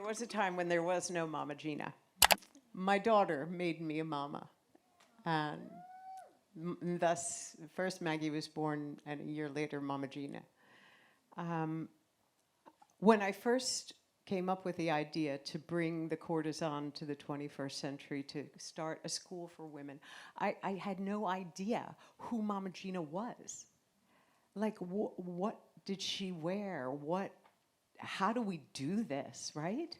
was a time when there was no Mama Gena. My daughter made me a mama. And thus, first Maggie was born, and a year later, Mama Gena. When I first came up with the idea to bring the courtesan to the 21st century, to start a school for women, I had no idea who Mama Gena was. Like, what did she wear? How do we do this, right?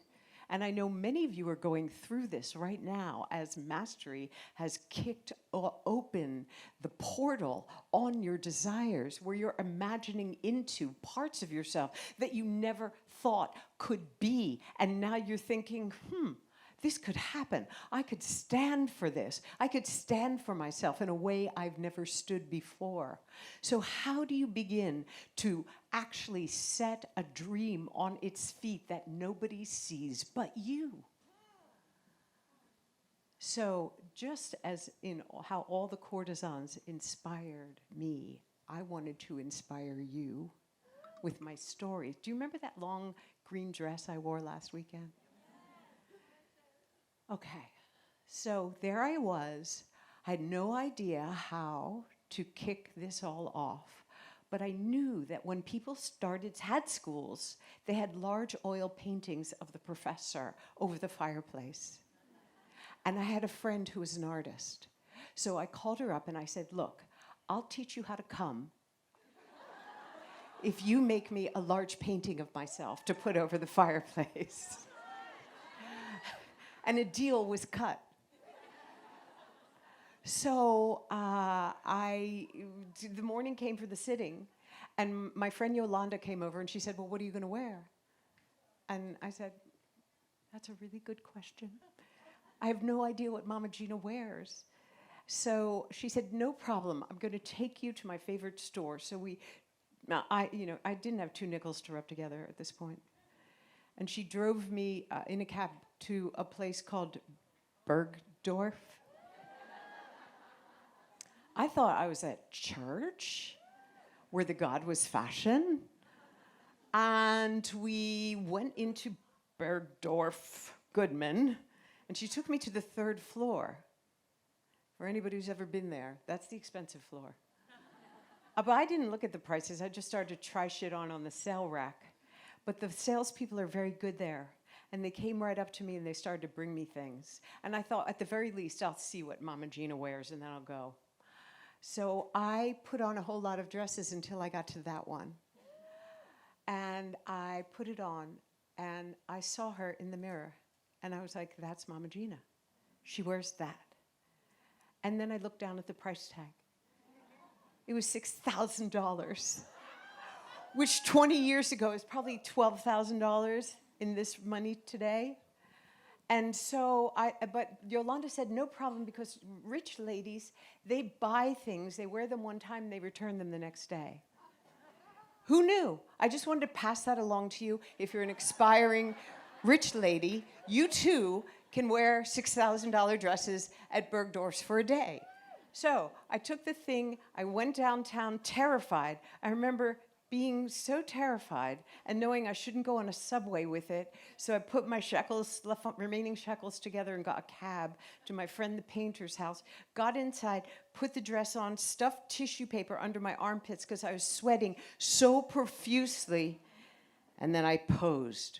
And I know many of you are going through this right now as Mastery has kicked open the portal on your desires, where you're imagining into parts of yourself that you never thought could be. And now you're thinking, this could happen. I could stand for this. I could stand for myself in a way I've never stood before. So how do you begin to actually set a dream on its feet that nobody sees but you? So just as in how all the courtesans inspired me, I wanted to inspire you with my stories. Do you remember that long green dress I wore last weekend? Okay, so there I was. I had no idea how to kick this all off, but I knew that when people had schools, they had large oil paintings of the professor over the fireplace. And I had a friend who was an artist. So I called her up and I said, look, I'll teach you how to come if you make me a large painting of myself to put over the fireplace. And a deal was cut. So the morning came for the sitting, and my friend Yolanda came over, and she said, well, what are you going to wear? And I said, that's a really good question. I have no idea what Mama Gena wears. So she said, no problem. I'm going to take you to my favorite store. So I didn't have 2 nickels to rub together at this point. And she drove me in a cab to a place called Bergdorf. I thought I was at church, where the god was fashion. And we went into Bergdorf Goodman, and she took me to the 3rd floor. For anybody who's ever been there, that's the expensive floor. But I didn't look at the prices. I just started to try shit on the sale rack. But the salespeople are very good there. And they came right up to me and they started to bring me things. And I thought, at the very least, I'll see what Mama Gena wears and then I'll go. So I put on a whole lot of dresses until I got to that one. And I put it on and I saw her in the mirror. And I was like, that's Mama Gena. She wears that. And then I looked down at the price tag. It was $6,000. Which 20 years ago is probably $12,000 in this money today. And so but Yolanda said, no problem, because rich ladies, they buy things, they wear them one time, and they return them the next day. Who knew? I just wanted to pass that along to you. If you're an aspiring rich lady, you too can wear $6,000 dresses at Bergdorf's for a day. So I took the thing, I went downtown terrified. I remember being so terrified and knowing I shouldn't go on a subway with it. So I put my remaining shekels together and got a cab to my friend the painter's house, got inside, put the dress on, stuffed tissue paper under my armpits because I was sweating so profusely. And then I posed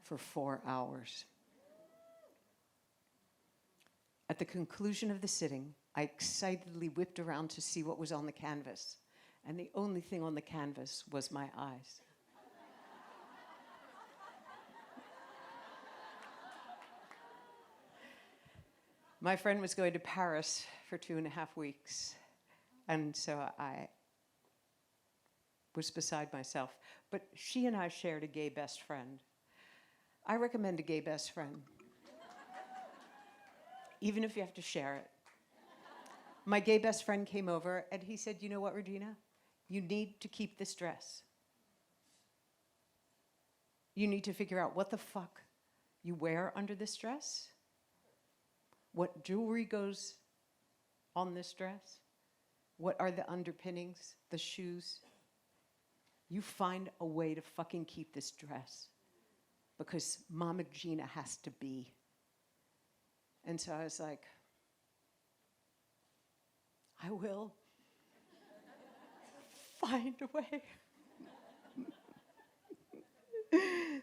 for 4 hours. At the conclusion of the sitting, I excitedly whipped around to see what was on the canvas. And the only thing on the canvas was my eyes. My friend was going to Paris for 2.5 weeks. And so I was beside myself. But she and I shared a gay best friend. I recommend a gay best friend, even if you have to share it. My gay best friend came over and he said, you know what, Regina? You need to keep this dress. You need to figure out what the fuck you wear under this dress, what jewelry goes on this dress, what are the underpinnings, the shoes. You find a way to fucking keep this dress. because Mama Gena has to be. And so I was like, I will find a way.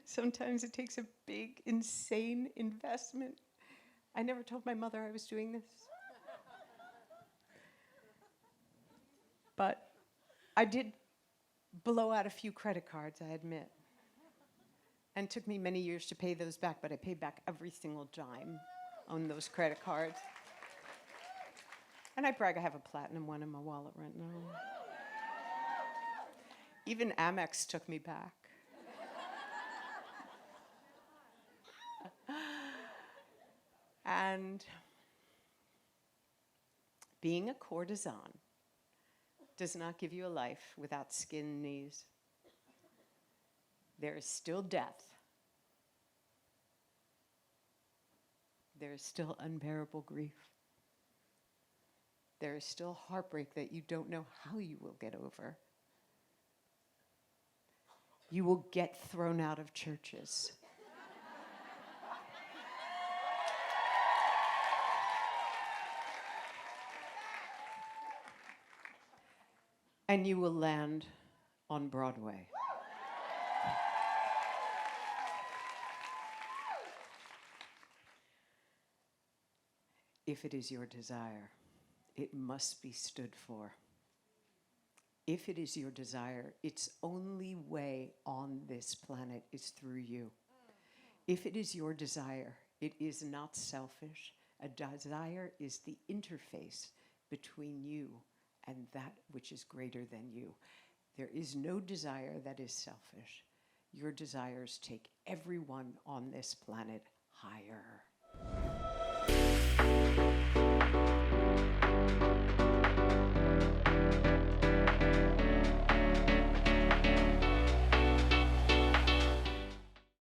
Sometimes it takes a big, insane investment. I never told my mother I was doing this. But I did blow out a few credit cards, I admit. And it took me many years to pay those back, but I paid back every single dime on those credit cards. And I brag I have a platinum one in my wallet right now. Even Amex took me back. And being a courtesan does not give you a life without skin and knees. There is still death. There is still unbearable grief. There is still heartbreak that you don't know how you will get over. You will get thrown out of churches. And you will land on Broadway. If it is your desire, it must be stood for. If it is your desire, its only way on this planet is through you. If it is your desire, it is not selfish. A desire is the interface between you and that which is greater than you. There is no desire that is selfish. Your desires take everyone on this planet higher.